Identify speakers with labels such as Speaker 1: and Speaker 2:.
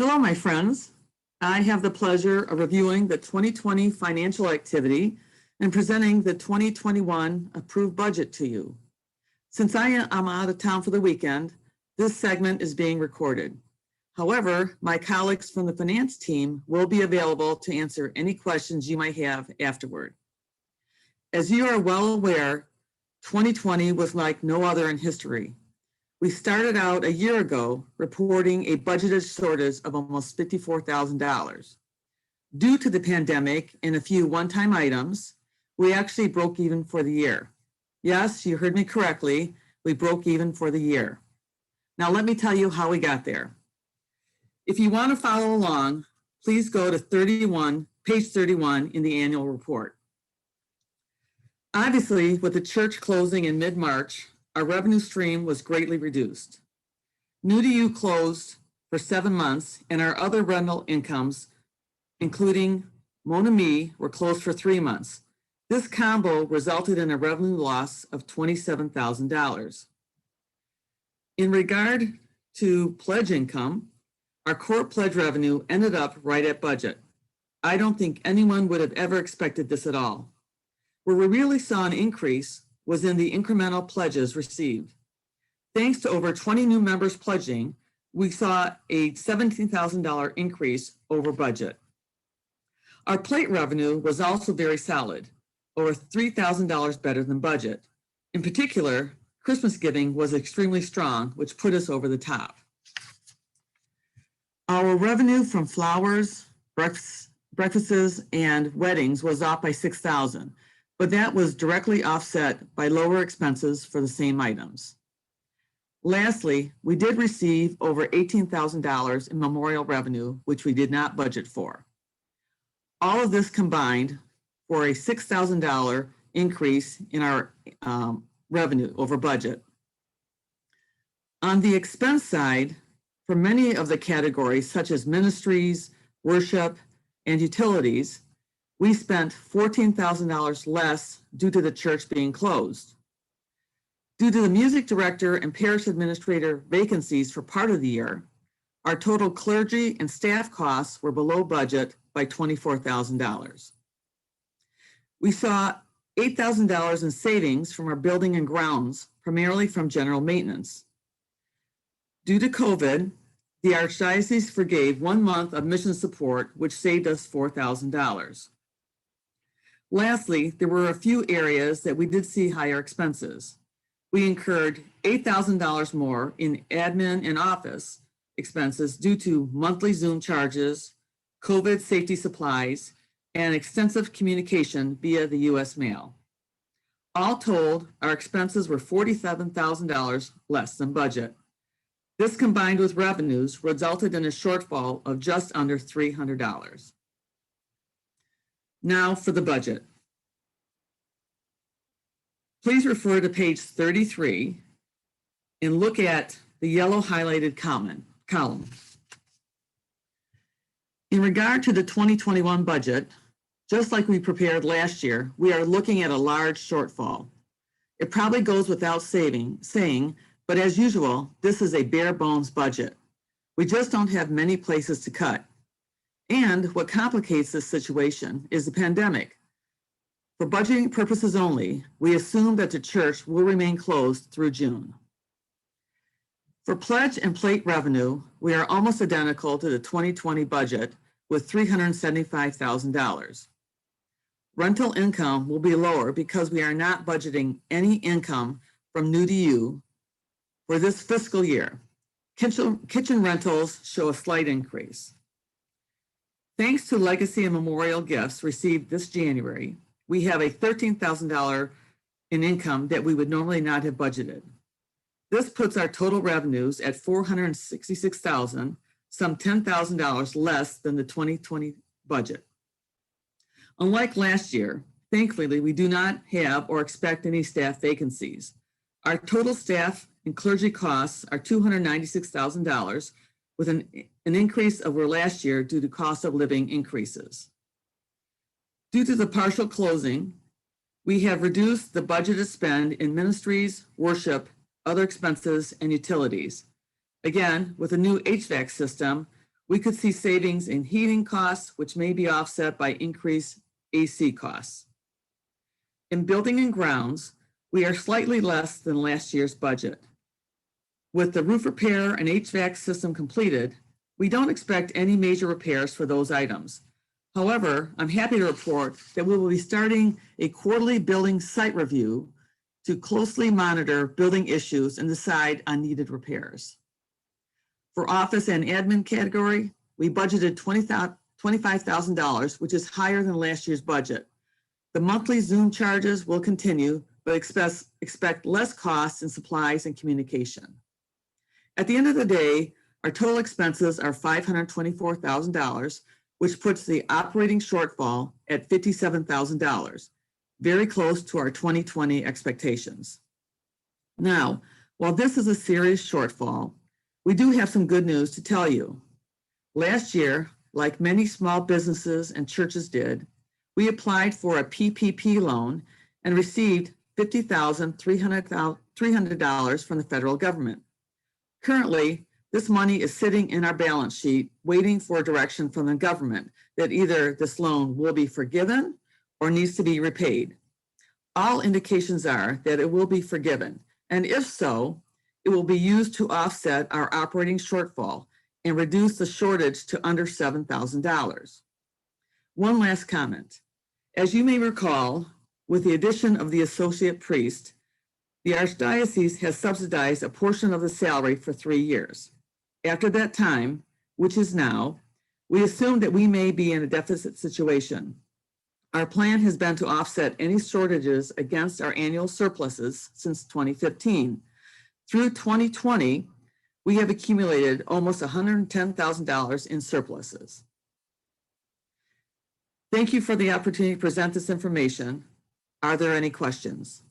Speaker 1: Hello, my friends. I have the pleasure of reviewing the 2020 financial activity and presenting the 2021 approved budget to you. Since I am out of town for the weekend, this segment is being recorded. However, my colleagues from the finance team will be available to answer any questions you might have afterward. As you are well aware, 2020 was like no other in history. We started out a year ago reporting a budgeted shortage of almost $54,000. Due to the pandemic and a few one-time items, we actually broke even for the year. Yes, you heard me correctly, we broke even for the year. Now let me tell you how we got there. If you want to follow along, please go to page 31 in the annual report. Obviously, with the church closing in mid-March, our revenue stream was greatly reduced. New to You closed for 7 months, and our other rental incomes, including Mon Ami, were closed for 3 months. This combo resulted in a revenue loss of $27,000. In regard to pledge income, our core pledge revenue ended up right at budget. I don't think anyone would have ever expected this at all. Where we really saw an increase was in the incremental pledges received. Thanks to over 20 new members pledging, we saw a $17,000 increase over budget. Our plate revenue was also very solid, over $3,000 better than budget. In particular, Christmas giving was extremely strong, which put us over the top. Our revenue from flowers, breakfasts, and weddings was off by $6,000, but that was directly offset by lower expenses for the same items. Lastly, we did receive over $18,000 in memorial revenue, which we did not budget for. All of this combined for a $6,000 increase in our revenue over budget. On the expense side, for many of the categories such as ministries, worship, and utilities, we spent $14,000 less due to the church being closed. Due to the music director and parish administrator vacancies for part of the year, our total clergy and staff costs were below budget by $24,000. We saw $8,000 in savings from our building and grounds, primarily from general maintenance. Due to COVID, the Archdiocese forgave 1 month of mission support, which saved us $4,000. Lastly, there were a few areas that we did see higher expenses. We incurred $8,000 more in admin and office expenses due to monthly Zoom charges, COVID safety supplies, and extensive communication via the U.S. mail. All told, our expenses were $47,000 less than budget. This combined with revenues resulted in a shortfall of just under $300. Now for the budget. Please refer to page 33 and look at the yellow highlighted column. In regard to the 2021 budget, just like we prepared last year, we are looking at a large shortfall. It probably goes without saying, but as usual, this is a bare bones budget. We just don't have many places to cut. And what complicates this situation is the pandemic. For budgeting purposes only, we assume that the church will remain closed through June. For pledge and plate revenue, we are almost identical to the 2020 budget with $375,000. Rental income will be lower because we are not budgeting any income from New to You for this fiscal year. Kitchen rentals show a slight increase. Thanks to legacy and memorial gifts received this January, we have a $13,000 in income that we would normally not have budgeted. This puts our total revenues at $466,000, some $10,000 less than the 2020 budget. Unlike last year, thankfully, we do not have or expect any staff vacancies. Our total staff and clergy costs are $296,000 with an increase over last year due to cost of living increases. Due to the partial closing, we have reduced the budgeted spend in ministries, worship, other expenses, and utilities. Again, with a new HVAC system, We could see savings in heating costs, which may be offset by increased AC costs. In building and grounds, we are slightly less than last year's budget. With the roof repair and HVAC system completed, we don't expect any major repairs for those items. However, I'm happy to report that we will be starting a quarterly building site review to closely monitor building issues and decide on needed repairs. For office and admin category, we budgeted $25,000, which is higher than last year's budget. The monthly Zoom charges will continue, but expect less costs in supplies and communication. At the end of the day, our total expenses are $524,000, which puts the operating shortfall at $57,000, very close to our 2020 expectations. Now, while this is a serious shortfall, we do have some good news to tell you. Last year, like many small businesses and churches did, we applied for a PPP loan and received $50,300 from the federal government. Currently, this money is sitting in our balance sheet, waiting for direction from the government that either this loan will be forgiven or needs to be repaid. All indications are that it will be forgiven, and if so, it will be used to offset our operating shortfall and reduce the shortage to under $7,000. One last comment. As you may recall, with the addition of the associate priest, the Archdiocese has subsidized a portion of the salary for 3 years. After that time, which is now, we assume that we may be in a deficit situation. Our plan has been to offset any shortages against our annual surpluses since 2015. Through 2020, we have accumulated almost $110,000 in surpluses. Thank you for the opportunity to present this information. Are there any questions?